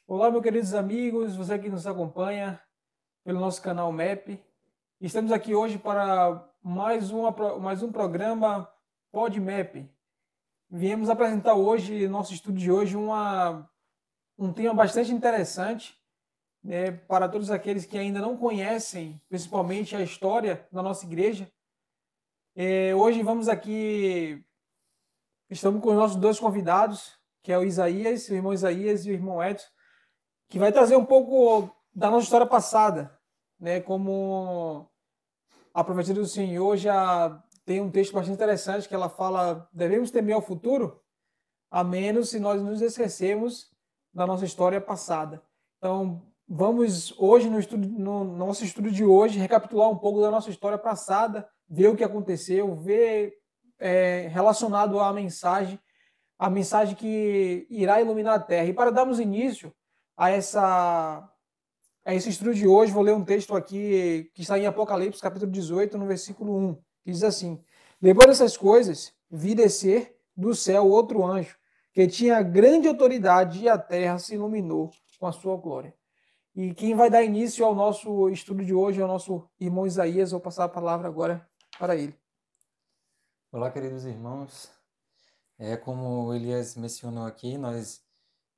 Olá, meus queridos amigos, você que nos acompanha pelo nosso canal MEP. Estamos aqui hoje para mais um programa PodMap. Viemos apresentar hoje, nosso estudo de hoje, um tema bastante interessante, né, para todos aqueles que ainda não conhecem, principalmente a história da nossa igreja. Hoje estamos com os nossos dois convidados, que é o irmão Isaías e o irmão Edson, que vai trazer um pouco da nossa história passada, né? Como a profecia do Senhor já tem um texto bastante interessante que ela fala: devemos temer ao futuro, a menos se nós nos esquecermos da nossa história passada. Então, vamos hoje no nosso estudo de hoje recapitular um pouco da nossa história passada, ver o que aconteceu, ver relacionado a mensagem que irá iluminar a terra. E para darmos início a esse estudo de hoje, vou ler um texto aqui que está em Apocalipse, capítulo 18, no versículo 1, que diz assim: Depois dessas coisas, vi descer do céu outro anjo, que tinha grande autoridade, e a terra se iluminou com a sua glória. E quem vai dar início ao nosso estudo de hoje é o nosso irmão Isaías. Vou passar a palavra agora para ele. Olá, queridos irmãos. Como o Elias mencionou aqui, nós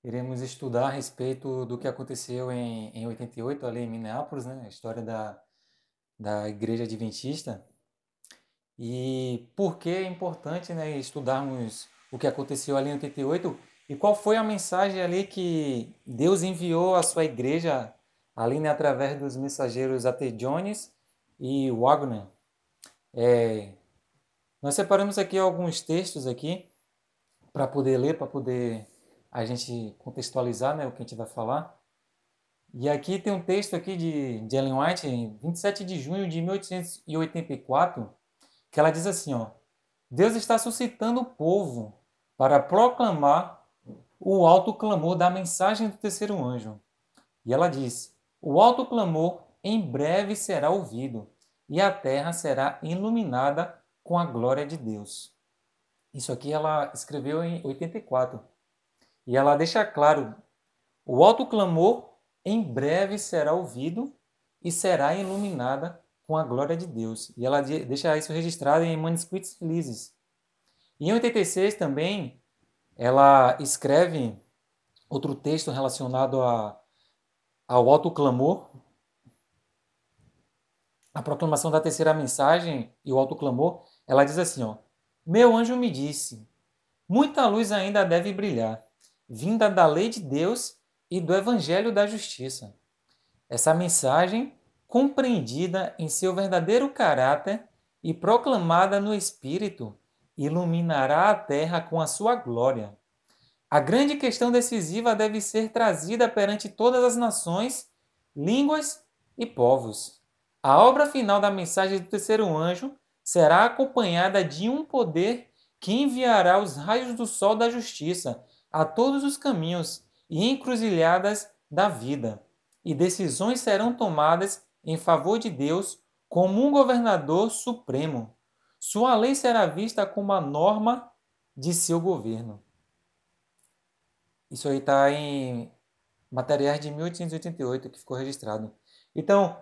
iremos estudar a respeito do que aconteceu em 88, ali em Minneapolis, né? A história da Igreja Adventista. E por que é importante, né, estudarmos o que aconteceu ali em 88 e qual foi a mensagem ali que Deus enviou à sua igreja ali, né, através dos mensageiros A.T. Jones e Wagner. Nós separamos aqui alguns textos aqui para poder ler, para poder a gente contextualizar, né, o que a gente vai falar. E aqui tem um texto aqui de Ellen White, em 27 de junho de 1884, que ela diz assim, ó: Deus está suscitando o povo para proclamar o alto clamor da mensagem do terceiro anjo. E ela diz: o alto clamor em breve será ouvido, e a terra será iluminada com a glória de Deus. Isso aqui ela escreveu em 84. E ela deixa claro: o alto clamor em breve será ouvido e será iluminada com a glória de Deus. E ela deixa isso registrado em Manuscritos Releases. E em 86 também, ela escreve outro texto relacionado ao alto clamor, a proclamação da terceira mensagem e o alto clamor. Ela diz assim, ó: meu anjo me disse, muita luz ainda deve brilhar, vinda da lei de Deus e do evangelho da justiça. Essa mensagem, compreendida em seu verdadeiro caráter e proclamada no Espírito, iluminará a terra com a sua glória. A grande questão decisiva deve ser trazida perante todas as nações, línguas e povos. A obra final da mensagem do terceiro anjo será acompanhada de um poder que enviará os raios do sol da justiça a todos os caminhos e encruzilhadas da vida, e decisões serão tomadas em favor de Deus como um governador supremo. Sua lei será vista como a norma de seu governo. Isso aí está em materiais de 1888 que ficou registrado. Então,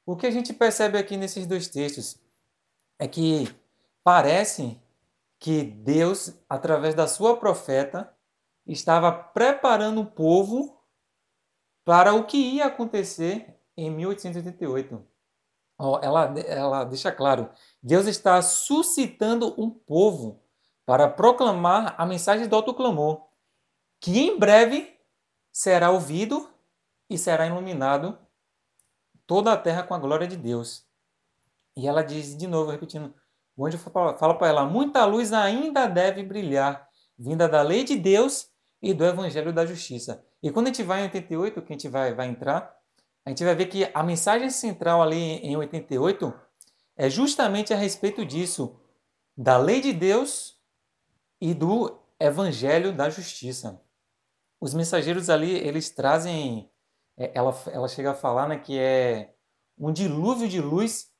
o que a gente percebe aqui nesses dois textos é que parece que Deus, através da sua profeta, estava preparando o povo para o que ia acontecer em 1888. Ela deixa claro, Deus está suscitando um povo para proclamar a mensagem do alto clamor, que em breve será ouvido e será iluminado toda a terra com a glória de Deus. E ela diz de novo, repetindo, o anjo fala para ela: muita luz ainda deve brilhar, vinda da lei de Deus e do evangelho da justiça. E quando a gente vai em 88, que a gente vai entrar, a gente vai ver que a mensagem central ali em 88 é justamente a respeito disso, da lei de Deus e do evangelho da justiça. Os mensageiros ali, eles trazem, ela chega a falar, né, que é um dilúvio de luz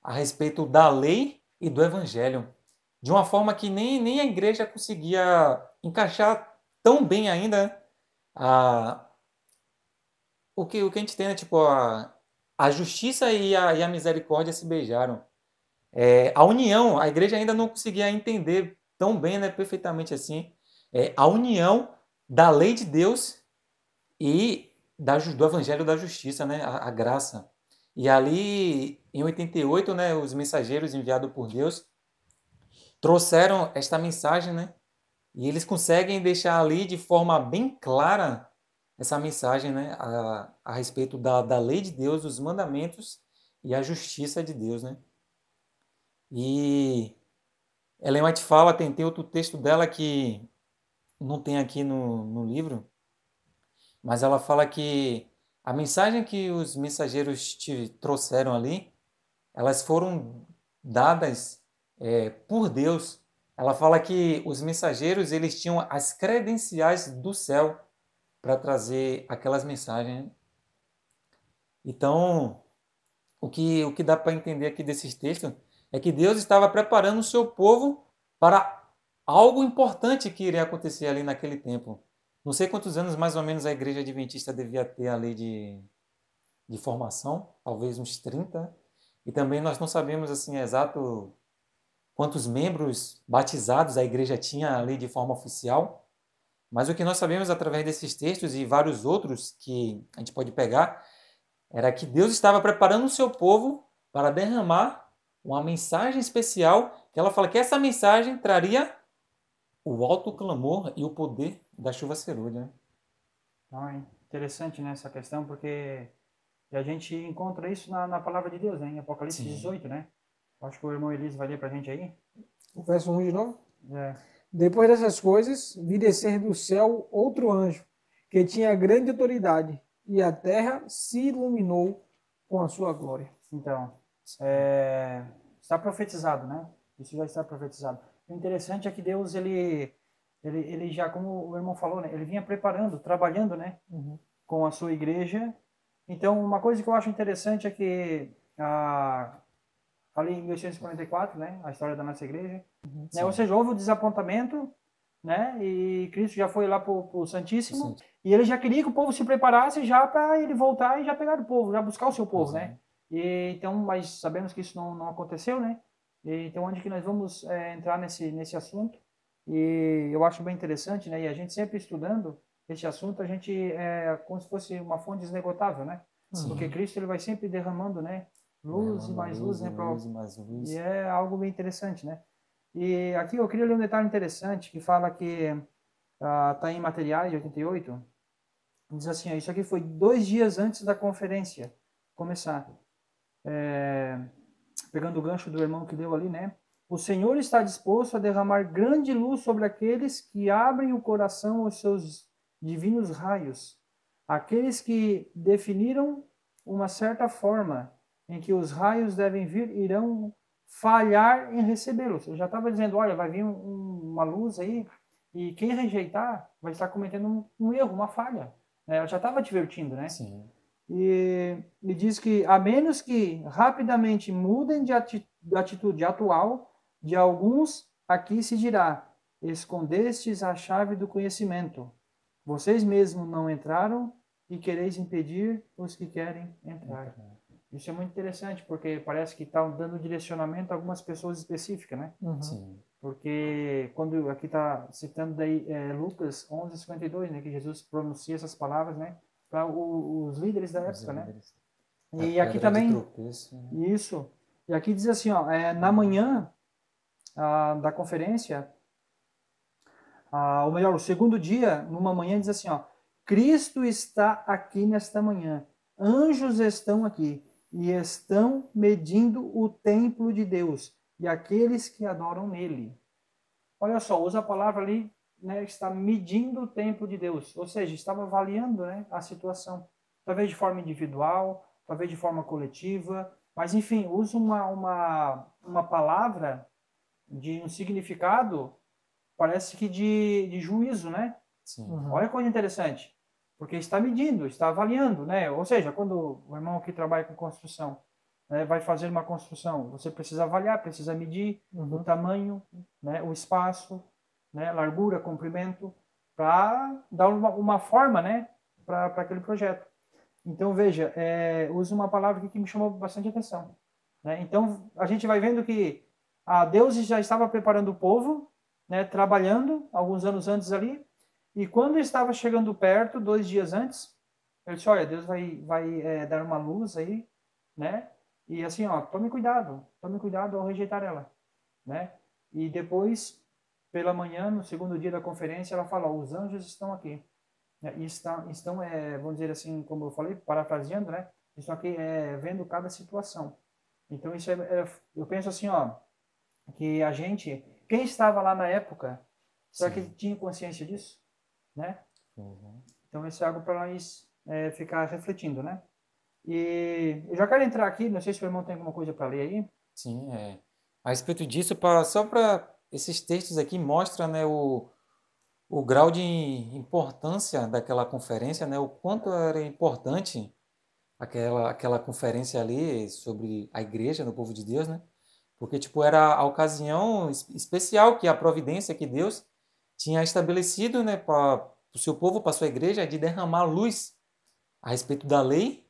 a respeito da lei e do evangelho, de uma forma que nem a igreja conseguia encaixar tão bem ainda a, o que a gente tem é tipo a justiça e a misericórdia se beijaram. A união, a igreja ainda não conseguia entender tão bem, né, perfeitamente assim, a união da lei de Deus e do evangelho da justiça, né, a graça. E ali, em 88, né, os mensageiros enviados por Deus trouxeram esta mensagem, né, e eles conseguem deixar ali de forma bem clara essa mensagem, né, a respeito da lei de Deus, os mandamentos e a justiça de Deus, né. E Ellen White fala, tem outro texto dela que não tem aqui no livro, mas ela fala que a mensagem que os mensageiros te trouxeram ali, elas foram dadas por Deus. Ela fala que os mensageiros eles tinham as credenciais do céu para trazer aquelas mensagens. Então, o que dá para entender aqui desses textos é que Deus estava preparando o seu povo para algo importante que iria acontecer ali naquele tempo. Não sei quantos anos mais ou menos a igreja adventista devia ter ali de formação, talvez uns 30. E também nós não sabemos assim exato quantos membros batizados a igreja tinha ali de forma oficial. Mas o que nós sabemos através desses textos e vários outros que a gente pode pegar era que Deus estava preparando o seu povo para derramar uma mensagem especial, que ela fala que essa mensagem traria o alto clamor e o poder da chuva cerúlea, né? Então, é interessante, né, essa questão, porque a gente encontra isso na palavra de Deus, né, em Apocalipse Sim. 18, né? Acho que o irmão Elise vai ler pra gente aí. O verso 1 de novo. É. Depois dessas coisas, vi descer do céu outro anjo, que tinha grande autoridade, e a terra se iluminou com a sua glória. Então, está profetizado, né? Isso já está profetizado. O interessante é que Deus, ele já, como o irmão falou, né? Ele vinha preparando, trabalhando, né? Com a sua igreja. Então, uma coisa que eu acho interessante é que ali em 1844, né? A história da nossa igreja, né? Ou seja, houve o desapontamento, né? E Cristo já foi lá para o Santíssimo. Sim. E ele já queria que o povo se preparasse já para ele voltar e já pegar o povo, já buscar o seu povo, né? E, então, mas sabemos que isso não aconteceu, né? E, então, onde que nós vamos entrar nesse assunto? E eu acho bem interessante, né? E a gente sempre estudando esse assunto, a gente como se fosse uma fonte esgotável, né? Sim. Porque Cristo ele vai sempre derramando, né? Luz e mais luz, né? Luz e mais luz. E é algo bem interessante, né? E aqui eu queria ler um detalhe interessante que fala que tá em Materiais de 88. Diz assim, ó, isso aqui foi 2 dias antes da conferência começar. Pegando o gancho do irmão que deu ali, né? O Senhor está disposto a derramar grande luz sobre aqueles que abrem o coração aos seus divinos raios. Aqueles que definiram uma certa forma em que os raios devem vir, irão falhar em recebê-los. Eu já estava dizendo, olha, vai vir uma luz aí, e quem rejeitar vai estar cometendo um erro, uma falha. Eu já estava advertindo, né? Sim. E diz que, a menos que rapidamente mudem de atitude atual, de alguns aqui se dirá, escondestes a chave do conhecimento. Vocês mesmos não entraram e quereis impedir os que querem entrar. Isso é muito interessante, porque parece que está dando direcionamento a algumas pessoas específicas, né? Sim. Porque quando aqui está citando daí Lucas 11:52, né, que Jesus pronuncia essas palavras, né, para os líderes da época, né? E aqui também isso. E aqui diz assim, ó, na manhã da conferência, ou melhor, o segundo dia, numa manhã diz assim, ó, Cristo está aqui nesta manhã. Anjos estão aqui e estão medindo o templo de Deus e aqueles que adoram nele. Olha só, usa a palavra ali, né, está medindo o templo de Deus, ou seja, estava avaliando, né, a situação, talvez de forma individual, talvez de forma coletiva, mas enfim, usa uma palavra de um significado, parece que de juízo, né? Sim. Olha que coisa interessante, porque está medindo, está avaliando, né? Ou seja, quando o irmão aqui trabalha com construção, vai fazer uma construção, você precisa avaliar, precisa medir o tamanho, né, o espaço, né, largura, comprimento, para dar uma forma, né, para aquele projeto. Então, veja, usa uma palavra aqui que me chamou bastante atenção, né? Então, a gente vai vendo que Deus já estava preparando o povo, né, trabalhando alguns anos antes ali, e quando estava chegando perto, 2 dias antes, ele disse, olha, Deus vai dar uma luz aí, né? E assim, ó, tome cuidado ao rejeitar ela, né? E depois, pela manhã, no segundo dia da conferência, ela fala, os anjos estão aqui. E estão, vamos dizer assim, como eu falei, parafraseando, né? Estão aqui vendo cada situação. Então, isso eu penso assim, ó, que a gente, quem estava lá na época, será que tinha consciência disso? Né? Uhum. Então, isso é algo para nós ficar refletindo, né? E eu já quero entrar aqui, não sei se o irmão tem alguma coisa para ler aí. Sim, a respeito disso, só para esses textos aqui mostra, né, o grau de importância daquela conferência, né, o quanto era importante aquela conferência ali sobre a igreja no povo de Deus, né? Porque tipo era a ocasião especial que a providência que Deus tinha estabelecido, né, para o seu povo, para a sua igreja, de derramar luz a respeito da lei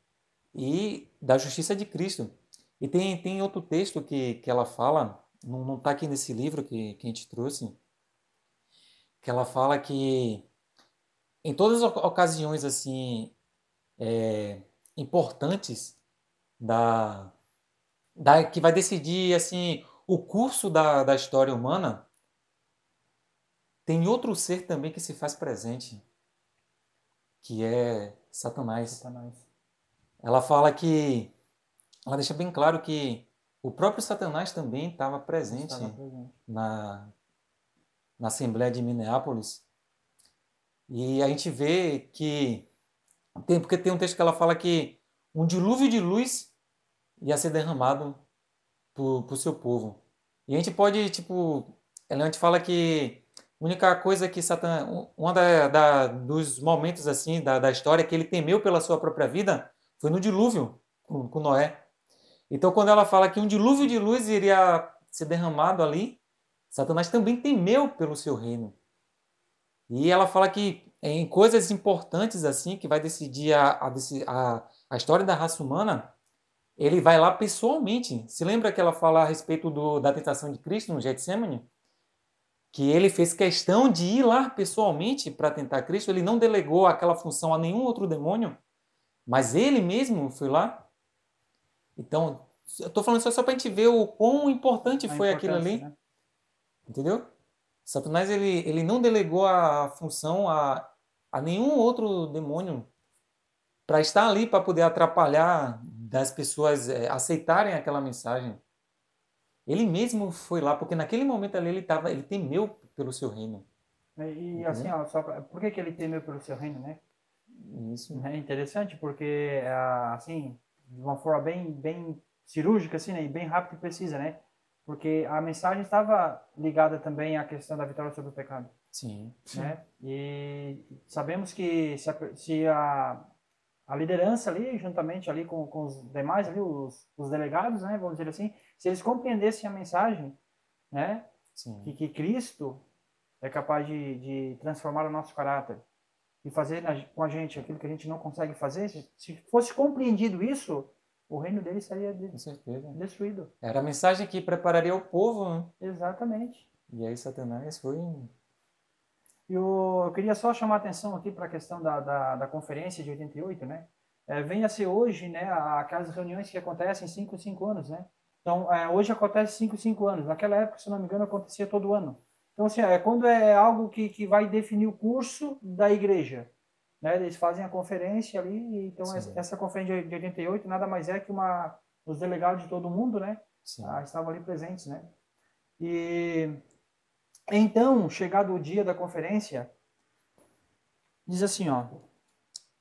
e da justiça de Cristo. E tem outro texto que ela fala, não está aqui nesse livro que a gente trouxe, que ela fala que em todas as ocasiões assim importantes que vai decidir assim o curso da história humana, tem outro ser também que se faz presente, que é Satanás. Ela fala que ela deixa bem claro que o próprio Satanás também estava presente na Assembleia de Minneapolis. E a gente vê que porque tem um texto que ela fala que um dilúvio de luz ia ser derramado para o seu povo. E a gente pode, tipo, a gente fala que a única coisa que Satanás, dos momentos assim da história que ele temeu pela sua própria vida foi no dilúvio com Noé. Então, quando ela fala que um dilúvio de luz iria ser derramado ali, Satanás também temeu pelo seu reino. E ela fala que em coisas importantes assim, que vai decidir a história da raça humana, ele vai lá pessoalmente. Se lembra que ela fala a respeito da tentação de Cristo no Getsemane? Que ele fez questão de ir lá pessoalmente para tentar Cristo. Ele não delegou aquela função a nenhum outro demônio, mas ele mesmo foi lá. Então, eu estou falando só para a gente ver o quão importante foi aquilo ali. Né? Entendeu? Satanás ele não delegou a função a nenhum outro demônio para estar ali para poder atrapalhar das pessoas aceitarem aquela mensagem. Ele mesmo foi lá, porque naquele momento ali ele temeu pelo seu reino. E assim, ó, por que ele temeu pelo seu reino, né? Isso. É interessante, porque, assim, de uma forma bem cirúrgica, assim, né? E bem rápida e precisa, né? Porque a mensagem estava ligada também à questão da vitória sobre o pecado. Sim. Né? E sabemos que se a liderança ali, juntamente ali com os demais ali, os delegados, né, vamos dizer assim, se eles compreendessem a mensagem, né, que Cristo é capaz de transformar o nosso caráter e fazer com a gente aquilo que a gente não consegue fazer, se fosse compreendido isso, o reino dele seria destruído. Era a mensagem que prepararia o povo. Né? Exatamente. E aí Satanás foi... Eu queria só chamar a atenção aqui para a questão da conferência de 88, né? Vem a ser hoje, né, aquelas reuniões que acontecem 5 em 5 anos, né? Então, hoje acontece 5 em 5 anos. Naquela época, se não me engano, acontecia todo ano. Então, assim, quando é algo que vai definir o curso da igreja, né? Eles fazem a conferência ali, então essa conferência de 88 nada mais é que os delegados de todo mundo, né? Estavam ali presentes, né? E então, chegado o dia da conferência, diz assim, ó: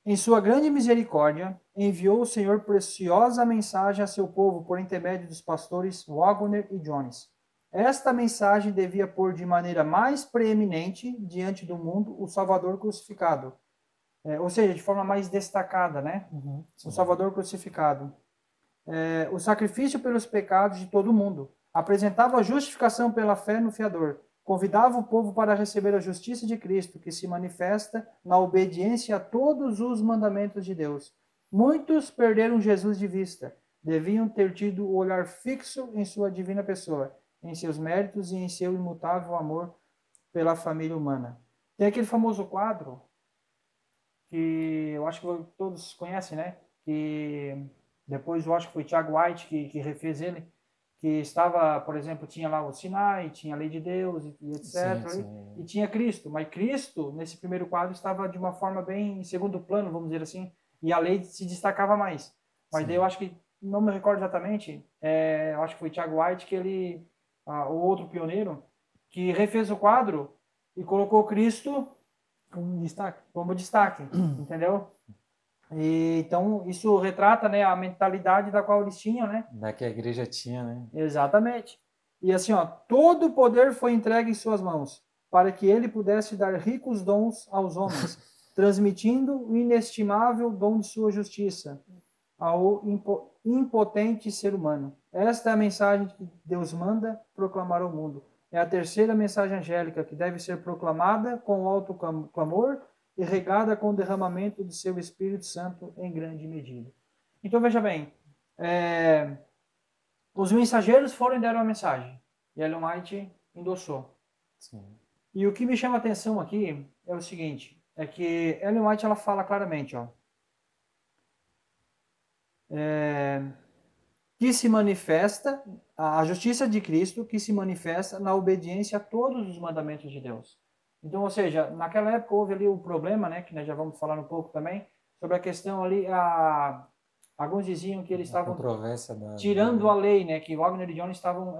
em sua grande misericórdia, enviou o Senhor preciosa mensagem a seu povo por intermédio dos pastores Wagner e Jones. Esta mensagem devia pôr de maneira mais preeminente diante do mundo o Salvador crucificado. Ou seja, de forma mais destacada, né? O Salvador crucificado. O sacrifício pelos pecados de todo mundo. Apresentava a justificação pela fé no Fiador. Convidava o povo para receber a justiça de Cristo, que se manifesta na obediência a todos os mandamentos de Deus. Muitos perderam Jesus de vista. Deviam ter tido o olhar fixo em sua divina pessoa, em seus méritos e em seu imutável amor pela família humana. Tem aquele famoso quadro que eu acho que todos conhecem, né? Que depois eu acho que foi Tiago White que refez ele, que estava, por exemplo, tinha lá o Sinai, tinha a lei de Deus e etc. E tinha Cristo, mas Cristo, nesse primeiro quadro, estava de uma forma bem em segundo plano, vamos dizer assim, e a lei se destacava mais. Mas daí eu acho que, não me recordo exatamente, eu acho que foi Tiago White, que ele, o outro pioneiro, que refez o quadro e colocou Cristo como destaque, entendeu? E, então, isso retrata, né, a mentalidade da qual eles tinham, né? Da que a igreja tinha, né? Exatamente. E assim, ó, todo o poder foi entregue em suas mãos, para que ele pudesse dar ricos dons aos homens, transmitindo o inestimável dom de sua justiça ao impotente ser humano. Esta é a mensagem que Deus manda proclamar ao mundo. É a terceira mensagem angélica que deve ser proclamada com alto clamor e regada com o derramamento do seu Espírito Santo em grande medida. Então, veja bem, os mensageiros foram e deram a mensagem, e Ellen White endossou. Sim. E o que me chama a atenção aqui é o seguinte, é que Ellen White ela fala claramente, ó, que se manifesta, a justiça de Cristo que se manifesta na obediência a todos os mandamentos de Deus. Então, ou seja, naquela época houve ali o problema, né, que nós já vamos falar um pouco também, sobre a questão ali, alguns diziam que eles estavam tirando a lei, né, que Wagner e John estavam,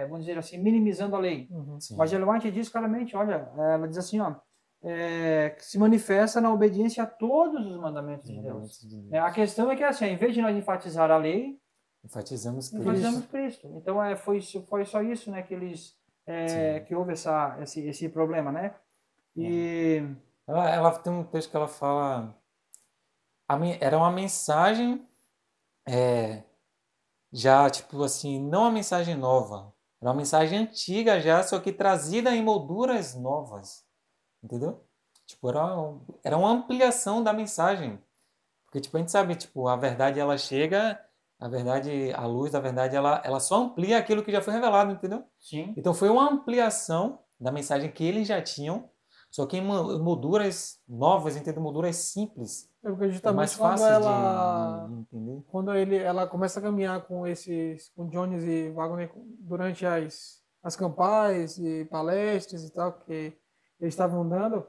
vamos dizer assim, minimizando a lei. Mas Ellen White diz claramente, olha, ela diz assim, ó, que se manifesta na obediência a todos os mandamentos de Deus. A questão é que, assim, em vez de nós enfatizar a lei, enfatizamos Cristo. Então, foi só isso, né, que eles, que houve esse problema, né? E ela tem um texto que ela fala, era uma mensagem já, tipo assim, não uma mensagem nova, era uma mensagem antiga já, só que trazida em molduras novas, entendeu? Tipo, era uma ampliação da mensagem, porque, tipo, a gente sabe, tipo, a verdade, ela chega, a verdade, a luz da verdade, ela só amplia aquilo que já foi revelado, entendeu? Sim. Então, foi uma ampliação da mensagem que eles já tinham, só que em molduras novas, entendeu? Molduras simples. Porque justamente mais fácil de entender. Quando ela começa a caminhar com Jones e Wagner durante as campanhas e palestras e tal que eles estavam dando,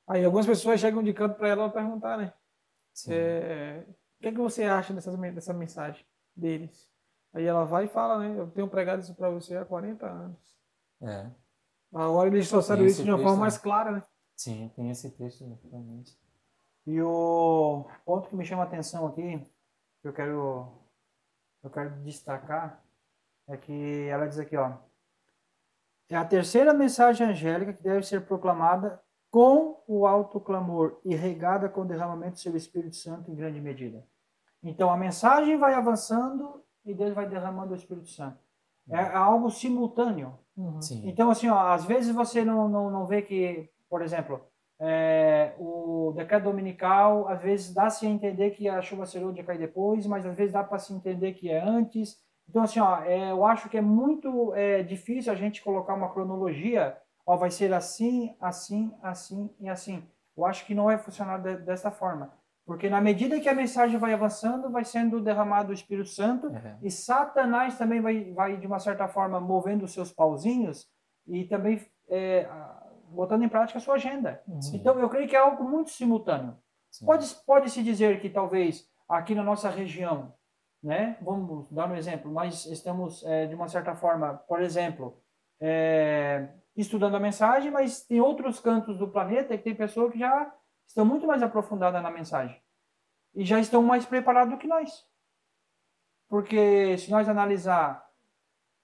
aí algumas pessoas chegam de canto para ela perguntar, né? O que é que você acha dessa mensagem deles? Aí ela vai e fala, né? Eu tenho pregado isso para você há 40 anos. Agora eles trouxeram isso de uma forma mais clara, né? Sim, tem esse texto, realmente. E o ponto que me chama a atenção aqui, que eu quero destacar, é que ela diz aqui, ó, é a terceira mensagem angélica que deve ser proclamada com o alto clamor e regada com o derramamento do seu Espírito Santo em grande medida. Então, a mensagem vai avançando e Deus vai derramando o Espírito Santo. É algo simultâneo. Então, assim, ó, às vezes você não vê que, por exemplo, o decreto dominical, às vezes dá-se a entender que a chuva serôdia cai depois, mas às vezes dá para se entender que é antes. Então, assim, ó, eu acho que é muito difícil a gente colocar uma cronologia, ó, vai ser assim, assim, assim e assim. Eu acho que não vai funcionar dessa forma. Porque na medida que a mensagem vai avançando, vai sendo derramado o Espírito Santo, e Satanás também vai, de uma certa forma, movendo os seus pauzinhos e também botando em prática a sua agenda. Então, eu creio que é algo muito simultâneo. Pode-se dizer que talvez aqui na nossa região, né, vamos dar um exemplo, nós estamos, de uma certa forma, por exemplo, estudando a mensagem, mas tem outros cantos do planeta que tem pessoas que já estão muito mais aprofundadas na mensagem e já estão mais preparados do que nós. Porque se nós analisar,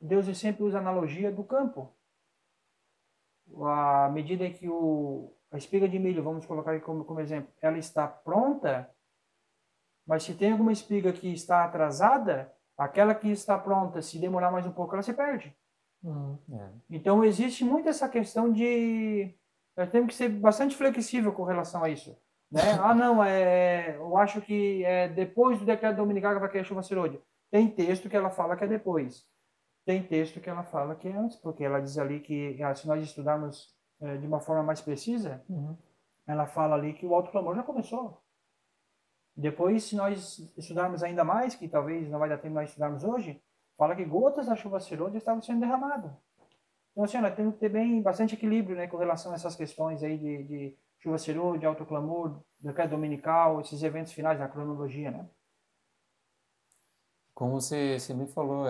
Deus sempre usa a analogia do campo. À medida que a espiga de milho, vamos colocar aqui como exemplo, ela está pronta, mas se tem alguma espiga que está atrasada, aquela que está pronta, se demorar mais um pouco, ela se perde. Então, existe muito essa questão de... Nós temos que ser bastante flexível com relação a isso. Né? Ah, não, eu acho que é depois do decreto dominical que vai cair a chuva serôdia. Tem texto que ela fala que é depois. Tem texto que ela fala que é antes, porque ela diz ali que, se nós estudarmos de uma forma mais precisa, ela fala ali que o alto clamor já começou. Depois, se nós estudarmos ainda mais, que talvez não vai dar tempo de nós estudarmos hoje, fala que gotas da chuva serôdia estavam sendo derramadas. Então, assim, nós temos que ter bastante equilíbrio, né, com relação a essas questões aí de chuva serôdia, alto clamor, decreto dominical, esses eventos finais da cronologia, né? Como você me falou,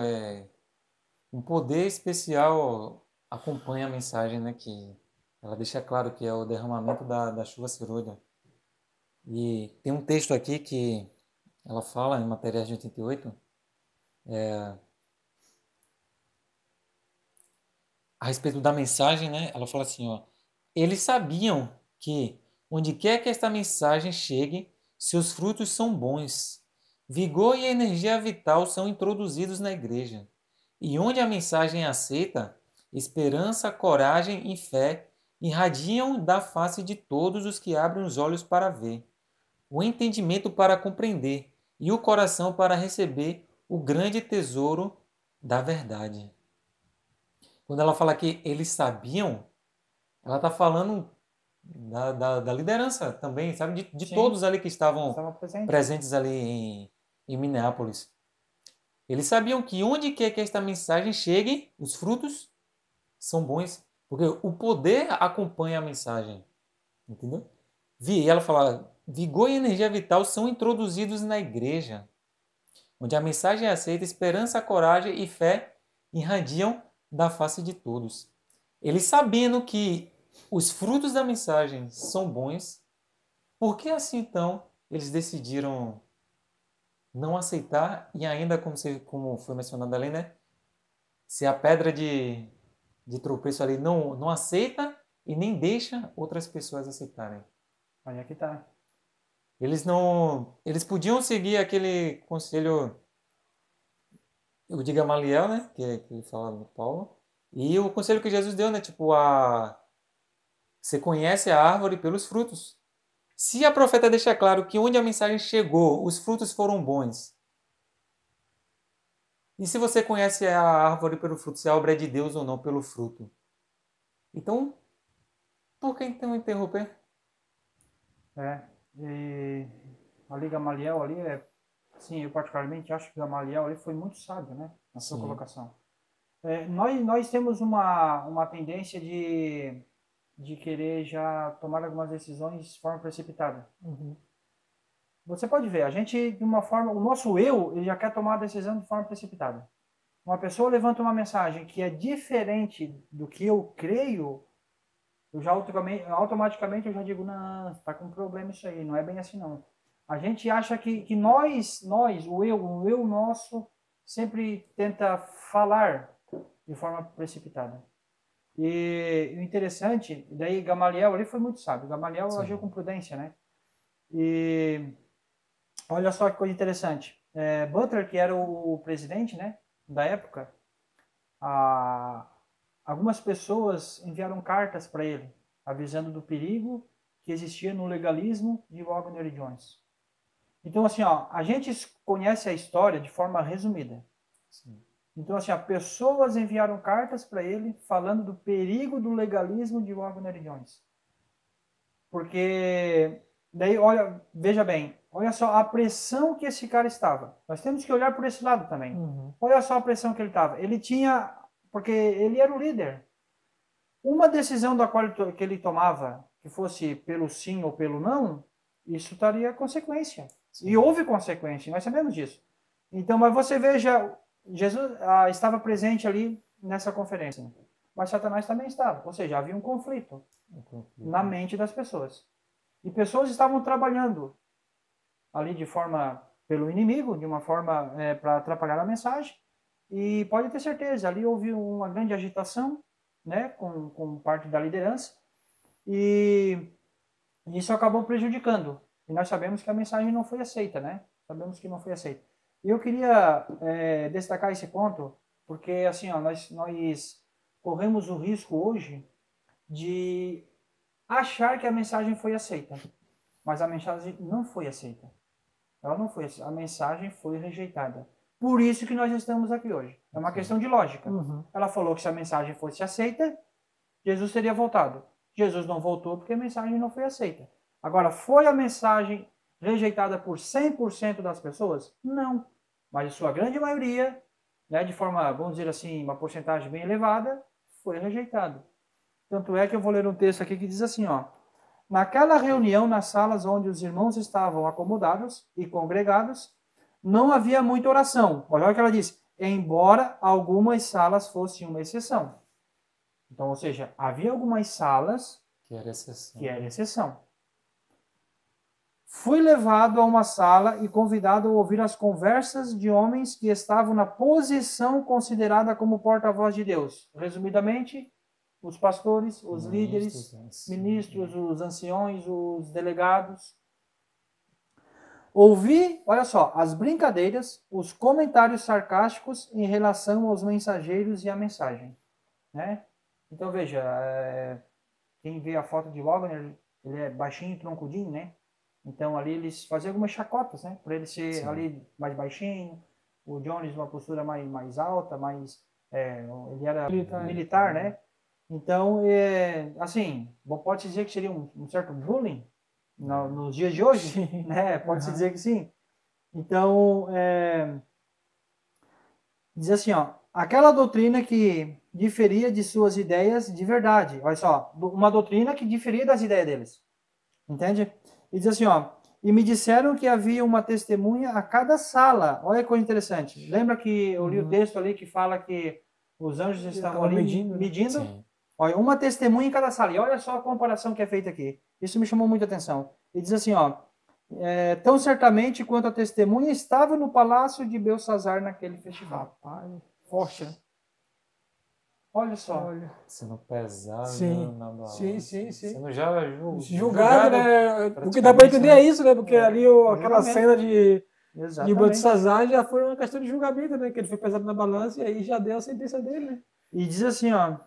um poder especial acompanha a mensagem, né? Que ela deixa claro que é o derramamento da chuva serôdia. E tem um texto aqui que ela fala, em Materiais de 88, a respeito da mensagem, né? Ela fala assim, ó, eles sabiam que onde quer que esta mensagem chegue, seus frutos são bons. Vigor e energia vital são introduzidos na igreja. E onde a mensagem é aceita, esperança, coragem e fé irradiam da face de todos os que abrem os olhos para ver, o entendimento para compreender e o coração para receber o grande tesouro da verdade. Quando ela fala que eles sabiam, ela está falando da liderança também, sabe? De todos ali que estavam presentes ali em Minneapolis. Eles sabiam que onde quer que esta mensagem chegue, os frutos são bons, porque o poder acompanha a mensagem, entendeu? E ela fala, vigor e energia vital são introduzidos na igreja, onde a mensagem é aceita, esperança, coragem e fé irradiam da face de todos. Eles sabendo que os frutos da mensagem são bons, por que assim então eles decidiram não aceitar e ainda, como foi mencionado ali, né? Se a pedra de tropeço ali não aceita e nem deixa outras pessoas aceitarem. Olha que tá. Eles podiam seguir aquele conselho o de Gamaliel, né? Que ele fala no Paulo. E o conselho que Jesus deu, né? Tipo, você conhece a árvore pelos frutos. Se a profeta deixa claro que onde a mensagem chegou, os frutos foram bons. E se você conhece a árvore pelo fruto, se a obra é de Deus ou não pelo fruto? Então, por que então interromper? E ali Gamaliel ali, sim, eu particularmente acho que Gamaliel ali foi muito sábio, né? Na sua colocação. Nós temos uma tendência de querer já tomar algumas decisões de forma precipitada. Você pode ver, a gente, de uma forma, o nosso eu, ele já quer tomar a decisão de forma precipitada. Uma pessoa levanta uma mensagem que é diferente do que eu creio, eu já automaticamente eu já digo, não, está com problema isso aí, não é bem assim não. A gente acha que nós, o eu nosso, sempre tenta falar de forma precipitada. E o interessante, daí Gamaliel ali foi muito sábio. Gamaliel agiu com prudência, né? E olha só que coisa interessante. Butler, que era o presidente, né, da época, algumas pessoas enviaram cartas para ele, avisando do perigo que existia no legalismo de Wagner e Jones. Então, assim, a gente conhece a história de forma resumida. Sim. Então, assim, pessoas enviaram cartas para ele falando do perigo do legalismo de Wagner e Jones. Porque, daí, olha, veja bem, olha só a pressão que esse cara estava. Nós temos que olhar por esse lado também. Olha só a pressão que ele estava. Ele tinha, porque ele era o líder. Uma decisão da qual que ele tomava, que fosse pelo sim ou pelo não, isso traria consequência. Sim. E houve consequência, nós sabemos disso. Então, mas você veja, Jesus estava presente ali nessa conferência, mas Satanás também estava, ou seja, havia um conflito na mente das pessoas. E pessoas estavam trabalhando ali de forma pelo inimigo, de uma forma para atrapalhar a mensagem, e pode ter certeza, ali houve uma grande agitação, né, com parte da liderança, e isso acabou prejudicando. E nós sabemos que a mensagem não foi aceita, né? Sabemos que não foi aceita. E eu queria destacar esse ponto, porque assim, nós corremos o risco hoje de achar que a mensagem foi aceita. mas a mensagem não foi aceita. Ela não foi aceita. A mensagem foi rejeitada. Por isso que nós estamos aqui hoje. É uma questão de lógica. Ela falou que se a mensagem fosse aceita, Jesus teria voltado. Jesus não voltou porque a mensagem não foi aceita. Agora, foi a mensagem rejeitada por 100% das pessoas? Não. Mas a sua grande maioria, né, de forma, vamos dizer assim, uma porcentagem bem elevada, foi rejeitado. Tanto é que eu vou ler um texto aqui que diz assim, ó. Naquela reunião, nas salas onde os irmãos estavam acomodados e congregados, não havia muita oração. Olha o que ela diz. Embora algumas salas fossem uma exceção. Então, ou seja, havia algumas salas que era exceção. Fui levado a uma sala e convidado a ouvir as conversas de homens que estavam na posição considerada como porta-voz de Deus. Resumidamente, os pastores, os líderes, ministros, os anciões, os delegados. Ouvi, olha só, as brincadeiras, os comentários sarcásticos em relação aos mensageiros e à mensagem. Né? Então, veja, quem vê a foto de Wagner, ele é baixinho, troncudinho, né? Então, ali eles faziam algumas chacotas, né? Por ele ser Sim. ali mais baixinho, o Jones uma postura mais alta, ele era militar, né? Então, assim, pode-se dizer que seria um certo bullying nos dias de hoje, né? Pode-se dizer que sim. Então, diz assim, ó, aquela doutrina que diferia de suas ideias de verdade. Olha só, uma doutrina que diferia das ideias deles. Entende? E diz assim, ó, e me disseram que havia uma testemunha a cada sala. Olha que coisa interessante. Lembra que eu li o texto ali que fala que os anjos estavam ali medindo? Olha, uma testemunha em cada sala. E olha só a comparação que é feita aqui. Isso me chamou muita atenção. E diz assim, ó, tão certamente quanto a testemunha estava no palácio de Belsazar naquele festival. Rapaz, forte, né? Olha só. Sendo pesado na balança. Sim. Sendo já julgado, né? O que dá para entender é isso, né? Porque ali aquela cena de Belsazar já foi uma questão de julgamento, né? Que ele foi pesado na balança e aí já deu a sentença dele, né? E diz assim, ó,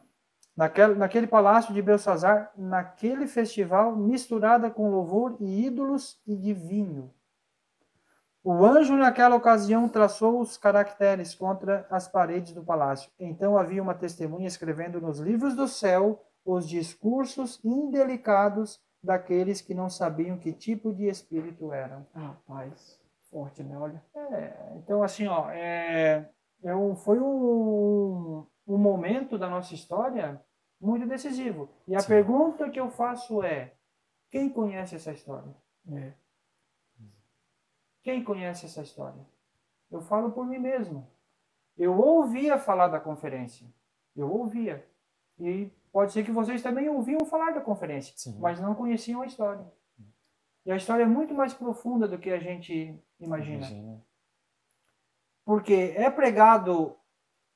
naquele palácio de Belsazar, naquele festival, misturada com louvor e ídolos e de vinho. O anjo, naquela ocasião, traçou os caracteres contra as paredes do palácio. Então havia uma testemunha escrevendo nos livros do céu os discursos indelicados daqueles que não sabiam que tipo de espírito eram. Rapaz, forte, né? Olha. Então, assim, ó, foi um momento da nossa história muito decisivo. E a pergunta que eu faço é, quem conhece essa história? Quem conhece essa história? Eu falo por mim mesmo. Eu ouvia falar da conferência. Eu ouvia. E pode ser que vocês também ouviam falar da conferência, mas não conheciam a história. E a história é muito mais profunda do que a gente imagina. Porque é pregado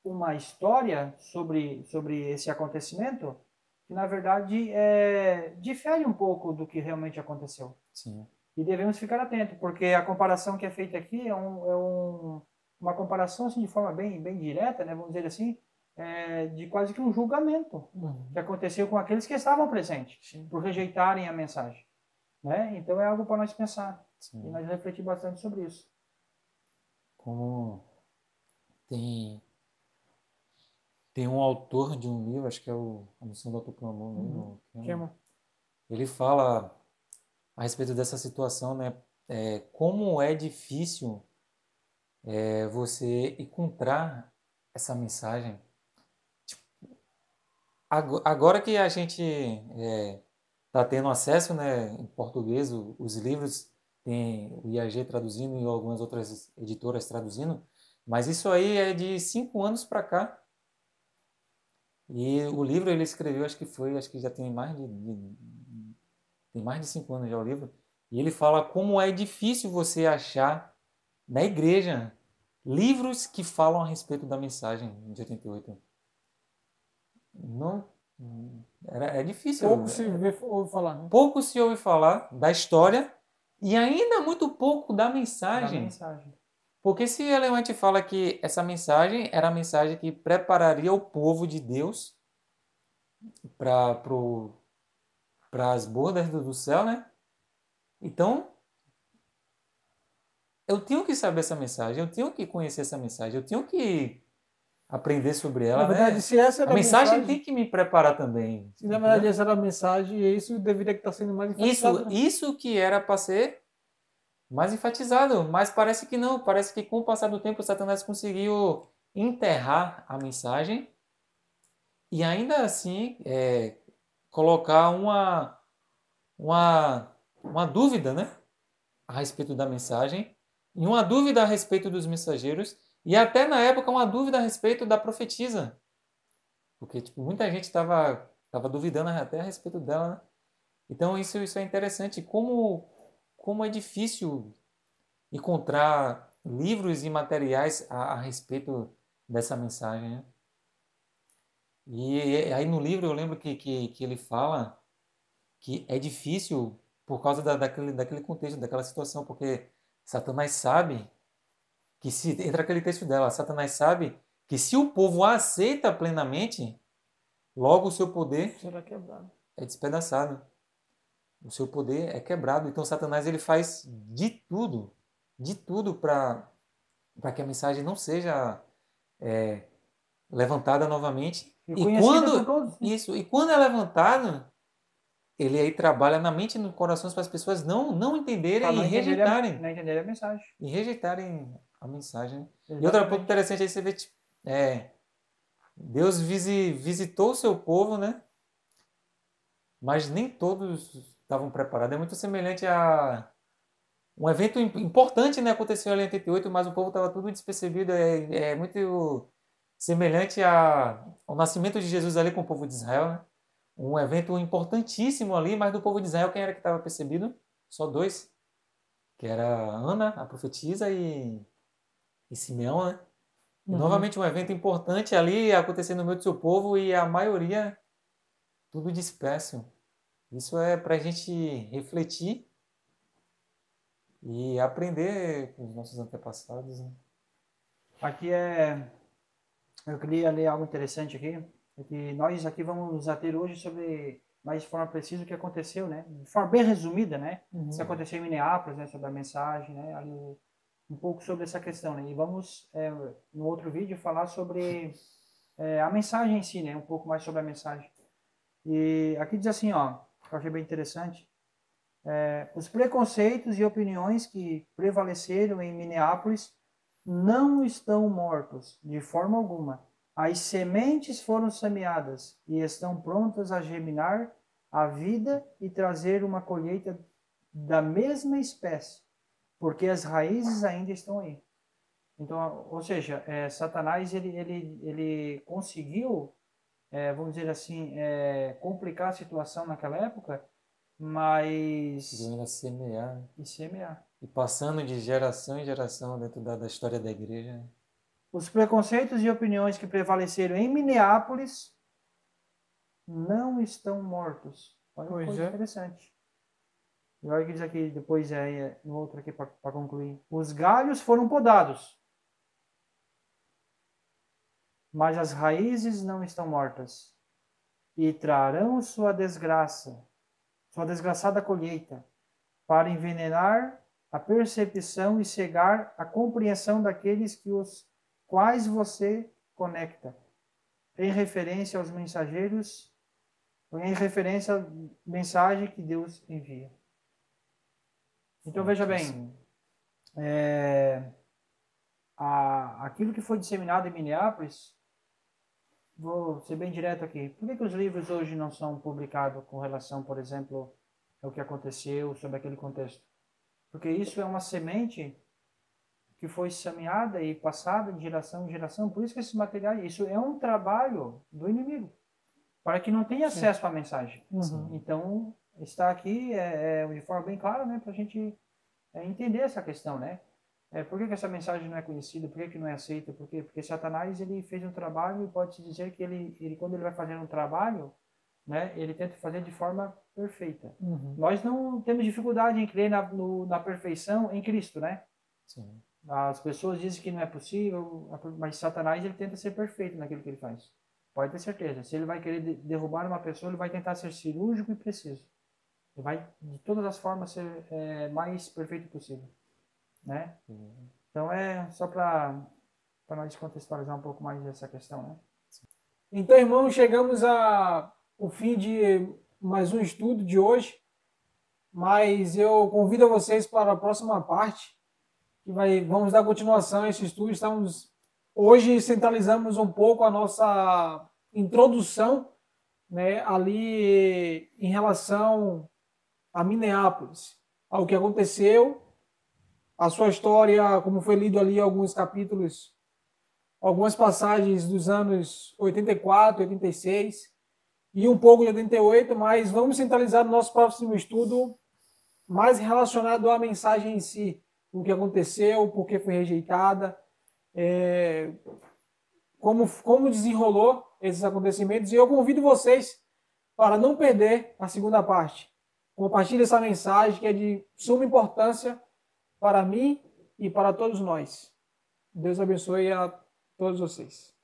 uma história sobre esse acontecimento que, na verdade, difere um pouco do que realmente aconteceu. Sim. E devemos ficar atentos, porque a comparação que é feita aqui é uma comparação assim, de forma bem direta, né, vamos dizer assim, de quase que um julgamento que aconteceu com aqueles que estavam presentes, por rejeitarem a mensagem. Né? Então é algo para nós pensar e nós refletir bastante sobre isso. Como tem um autor de um livro, acho que é a Missão do Autoclamor mesmo, ele fala a respeito dessa situação, né? Como é difícil você encontrar essa mensagem. Tipo, agora que a gente está tendo acesso, né, em português, os livros, tem o IAG traduzindo e algumas outras editoras traduzindo, mas isso aí é de 5 anos para cá. E o livro ele escreveu, acho que já tem mais de 5 anos já o livro, e ele fala como é difícil você achar na igreja livros que falam a respeito da mensagem de 88. Não, é difícil. Pouco se ouve falar. Né? Pouco se ouve falar da história e ainda muito pouco da mensagem. Porque se Ellen White fala que essa mensagem era a mensagem que prepararia o povo de Deus para as bordas do céu, né? Então, eu tenho que saber essa mensagem, eu tenho que conhecer essa mensagem, eu tenho que aprender sobre ela, Na verdade, né? se essa era A mensagem tem que me preparar também. Se na verdade essa era a mensagem, isso deveria estar sendo mais enfatizado. Isso que era para ser mais enfatizado, mas parece que não. Parece que com o passar do tempo, Satanás conseguiu enterrar a mensagem e ainda assim colocar uma dúvida, né, a respeito da mensagem, e uma dúvida a respeito dos mensageiros, e até na época uma dúvida a respeito da profetisa. Porque tipo, muita gente estava duvidando até a respeito dela, né? Então isso é interessante. Como é difícil encontrar livros e materiais a respeito dessa mensagem, né? E aí no livro eu lembro que ele fala que é difícil por causa daquele contexto, daquela situação, porque Satanás sabe que se entra aquele texto dela, Satanás sabe que se o povo aceita plenamente, logo o seu poder será quebrado. É despedaçado. O seu poder é quebrado. Então Satanás ele faz de tudo para que a mensagem não seja levantada novamente. E quando por todos. E quando é levantado, ele aí trabalha na mente e no coração para as pessoas não entenderem e rejeitarem. Não entenderem a mensagem. E rejeitarem a mensagem. Exatamente. E outro ponto interessante aí você vê, Deus visitou o seu povo, né? Mas nem todos estavam preparados. É muito semelhante a um evento importante, né? Aconteceu ali em 88, mas o povo estava tudo despercebido. É muito semelhante ao nascimento de Jesus ali com o povo de Israel, né? Um evento importantíssimo ali, mas do povo de Israel, quem era que estava percebido? Só dois, que era Ana, a profetisa, e Simeão, né? E novamente um evento importante ali acontecendo no meio do seu povo e a maioria tudo disperso. Isso é para a gente refletir e aprender com os nossos antepassados, né? Aqui eu queria ler algo interessante aqui, que nós aqui vamos nos ater hoje sobre, mais de forma precisa, o que aconteceu, né? De forma bem resumida, né? O que aconteceu em Minneapolis, né? Sobre a mensagem, né? Ali, um pouco sobre essa questão, né? E vamos, no outro vídeo, falar sobre a mensagem em si, né? Um pouco mais sobre a mensagem. E aqui diz assim, ó, que eu achei bem interessante. Os preconceitos e opiniões que prevaleceram em Minneapolis não estão mortos, de forma alguma. As sementes foram semeadas e estão prontas a germinar a vida e trazer uma colheita da mesma espécie, porque as raízes ainda estão aí. Então, ou seja, Satanás ele conseguiu, vamos dizer assim, complicar a situação naquela época, mas Conseguiu semear. E semear. E passando de geração em geração dentro da história da igreja. Né? Os preconceitos e opiniões que prevaleceram em Minneapolis não estão mortos. Olha uma coisa interessante. E olha o que diz aqui, depois no outro aqui para concluir. Os galhos foram podados, mas as raízes não estão mortas. E trarão sua desgraçada colheita, para envenenar a percepção e cegar a compreensão daqueles que os quais você conecta, em referência aos mensageiros, em referência à mensagem que Deus envia. Então veja bem, aquilo que foi disseminado em Minneapolis, vou ser bem direto aqui, por que os livros hoje não são publicados com relação, por exemplo, ao que aconteceu sobre aquele contexto? Porque isso é uma semente que foi semeada e passada de geração em geração. Por isso que esses materiais, isso é um trabalho do inimigo, para que não tenha acesso à mensagem. Então, está aqui de forma bem clara, né, para a gente entender essa questão, né? Por que essa mensagem não é conhecida? Por que não é aceita? Por quê? Porque Satanás ele fez um trabalho e pode-se dizer que ele quando ele vai fazer um trabalho, né, ele tenta fazer de forma perfeita. Nós não temos dificuldade em crer na perfeição em Cristo, né? Sim. As pessoas dizem que não é possível, mas Satanás ele tenta ser perfeito naquilo que ele faz. Pode ter certeza. Se ele vai querer derrubar uma pessoa, ele vai tentar ser cirúrgico e preciso. Ele vai, de todas as formas, ser mais perfeito possível, né? Então, só para nós contextualizar um pouco mais essa questão, né? Então, irmãos, chegamos ao fim de mais um estudo de hoje, mas eu convido vocês para a próxima parte, que vamos dar continuação a esse estudo. Hoje centralizamos um pouco a nossa introdução, né, ali em relação a Minneapolis, ao que aconteceu, a sua história, como foi lido ali alguns capítulos, algumas passagens dos anos 84, 86 e um pouco de 88, mas vamos centralizar no nosso próximo estudo mais relacionado à mensagem em si, o que aconteceu, por que foi rejeitada, como desenrolou esses acontecimentos. E eu convido vocês para não perder a segunda parte. Compartilhe essa mensagem que é de suma importância para mim e para todos nós. Deus abençoe a todos vocês.